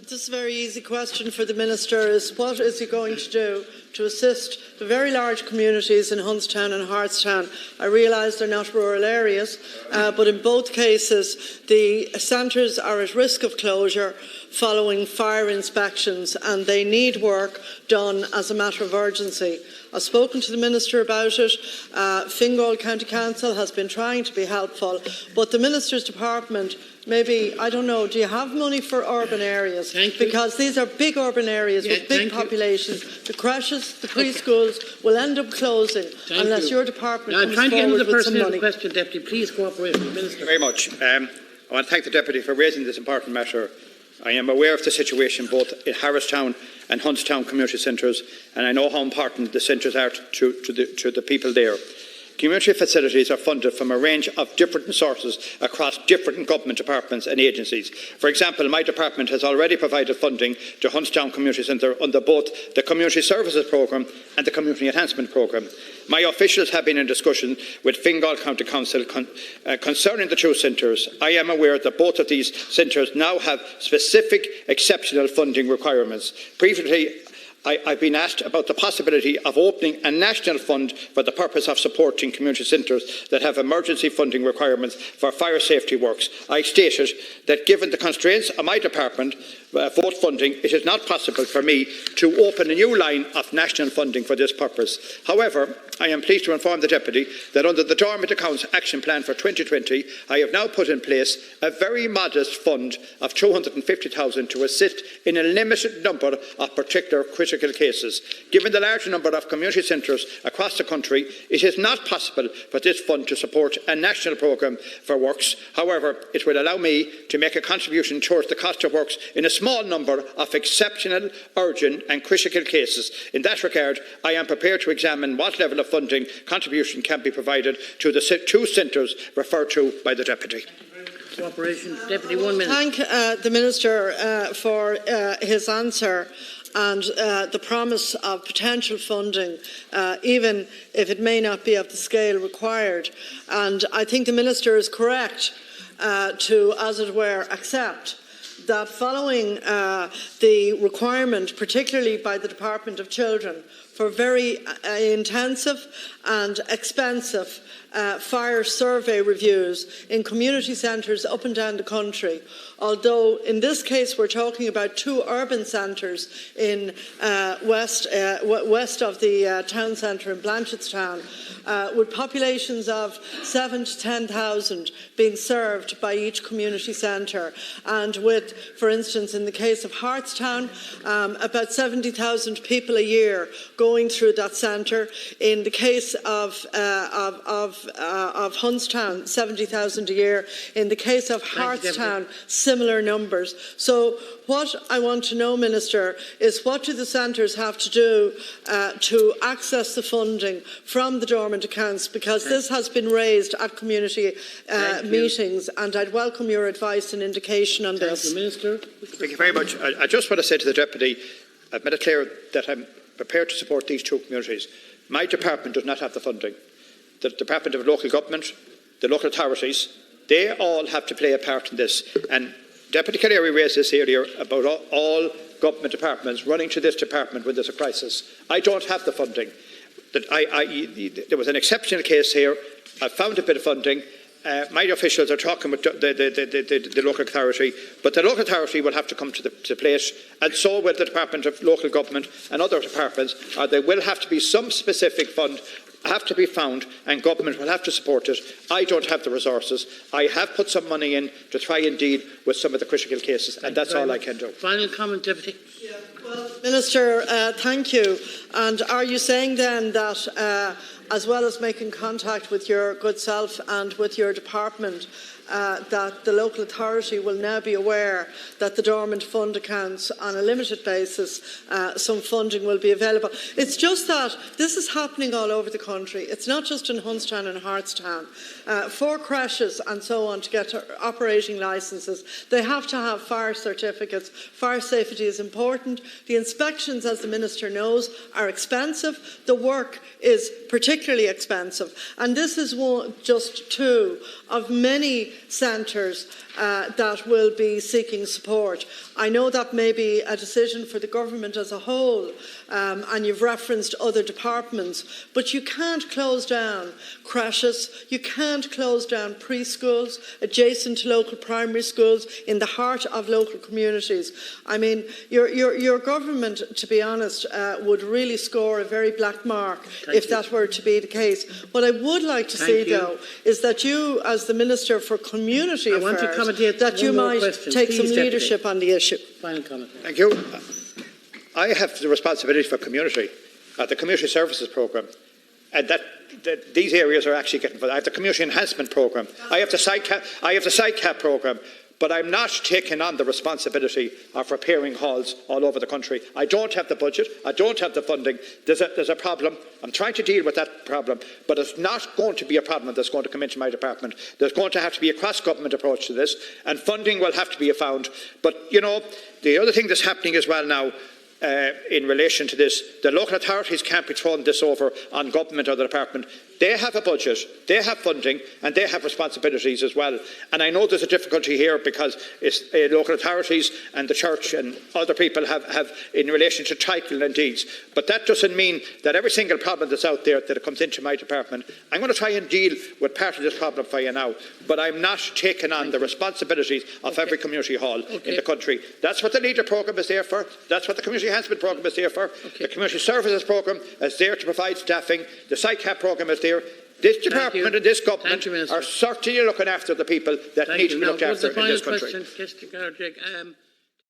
Just a very easy question for the Minister is what is he going to do to assist the very large communities in Huntstown and Hartstown? I realise they're not rural areas, but in both cases the centres are at risk of closure following fire inspections and they need work done as a matter of urgency. I've spoken to the Minister about it. Fingal County Council has been trying to be helpful, but the Minister's Department, maybe, I don't know, do you have money for urban areas? Because these are big urban areas with big populations. The creches, the preschools will end up closing unless your department comes forward with some money. Question, Deputy. Please cooperate with the Minister. Very much. I want to thank the Deputy for raising this important matter. I am aware of the situation both in Hartstown and Huntstown community centres, and I know how important the centres are to the people there. Community facilities are funded from a range of different sources across different government departments and agencies. For example, my department has already provided funding to Huntstown Community Centre under both the Community Services Programme and the Community Enhancement Programme. My officials have been in discussion with Fingal County Council concerning the two centres. I am aware that both of these centres now have specific exceptional funding requirements. Previously, I've been asked about the possibility of opening a national fund for the purpose of supporting community centres that have emergency funding requirements for fire safety works. I stated that given the constraints of my department for funding, it is not possible for me to open a new line of national funding for this purpose. However, I am pleased to inform the Deputy that under the Dormant Accounts Action Plan for 2020, I have now put in place a very modest fund of $250,000 to assist in a limited number of particular critical cases. Given the large number of community centres across the country, it is not possible for this fund to support a national programme for works. However, it will allow me to make a contribution towards the cost of works in a small number of exceptional, urgent and critical cases. In that regard, I am prepared to examine what level of funding contribution can be provided to the two centres referred to by the Deputy. Cooperation. Deputy, 1 minute. Thank the Minister for his answer and the promise of potential funding, even if it may not be of the scale required. And I think the Minister is correct to, as it were, accept that following the requirement, particularly by the Department of Children, for very intensive and expensive fire survey reviews in community centres up and down the country. Although in this case we're talking about two urban centres in west of the town centre in Blanchardstown, with populations of 7,000 to 10,000 being served by each community centre, and with, for instance, in the case of Hartstown, about 70,000 people a year going through that centre. In the case of Huntstown, 70,000 a year. In the case of Hartstown, similar numbers. So what I want to know, Minister, is what do the centres have to do to access the funding from the dormant accounts? Because this has been raised at community meetings, and I'd welcome your advice and indication on this. Minister. Thank you very much. I just want to say to the Deputy, I've made it clear that I'm prepared to support these two communities. My department does not have the funding. The Department of Local Government, the local authorities, they all have to play a part in this. And Deputy Callery raised this earlier about all government departments running to this department when there's a crisis. I don't have the funding. There was an exceptional case here. I found a bit of funding. My officials are talking with the local authority, but the local authority will have to come to the plate, and so will the Department of Local Government and other departments. There will have to be some specific fund have to be found, and government will have to support it. I don't have the resources. I have put some money in to try and deal with some of the critical cases, and that's all I can do. Final comment, Deputy. Yeah, well, Minister, thank you. And are you saying then that, as well as making contact with your good self and with your department, that the local authority will now be aware that the dormant fund accounts on a limited basis, some funding will be available? It's just that this is happening all over the country. It's not just in Huntstown and Hartstown. For creches and so on to get operating licences, they have to have fire certificates. Fire safety is important. The inspections, as the Minister knows, are expensive. The work is particularly expensive. And this is just two of many centres that will be seeking support. I know that may be a decision for the government as a whole, and you've referenced other departments, but you can't close down creches, you can't close down preschools adjacent to local primary schools in the heart of local communities. I mean, your government, to be honest, would really score a very black mark if that were to be the case. What I would like to see, though, is that you, as the Minister for Community Affairs, that you might take some leadership on the issue. Final comment. Thank you. I have the responsibility for community, the community services programme, and that these areas are actually getting. I have the community enhancement programme. I have the SICAP programme. But I'm not taking on the responsibility of repairing halls all over the country. I don't have the budget. I don't have the funding. There's a problem. I'm trying to deal with that problem, but it's not going to be a problem that's going to come into my department. There's going to have to be a cross-government approach to this, and funding will have to be found. But, you know, the other thing that's happening as well now, in relation to this, the local authorities can't be throwing this over on government or the department. They have a budget, they have funding, and they have responsibilities as well. And I know there's a difficulty here because it's, local authorities and the church and other people have in relation to title and deeds. But that doesn't mean that every single problem that's out there that comes into my department, I'm going to try and deal with part of this problem for you now. But I'm not taking on the responsibilities of every community hall in the country. That's what the Leader programme is there for. That's what the Community Enhancement programme is there for. The Community Services programme is there to provide staffing. The SICAP programme is there. This department and this government are certainly looking after the people that need to be looked after in this country.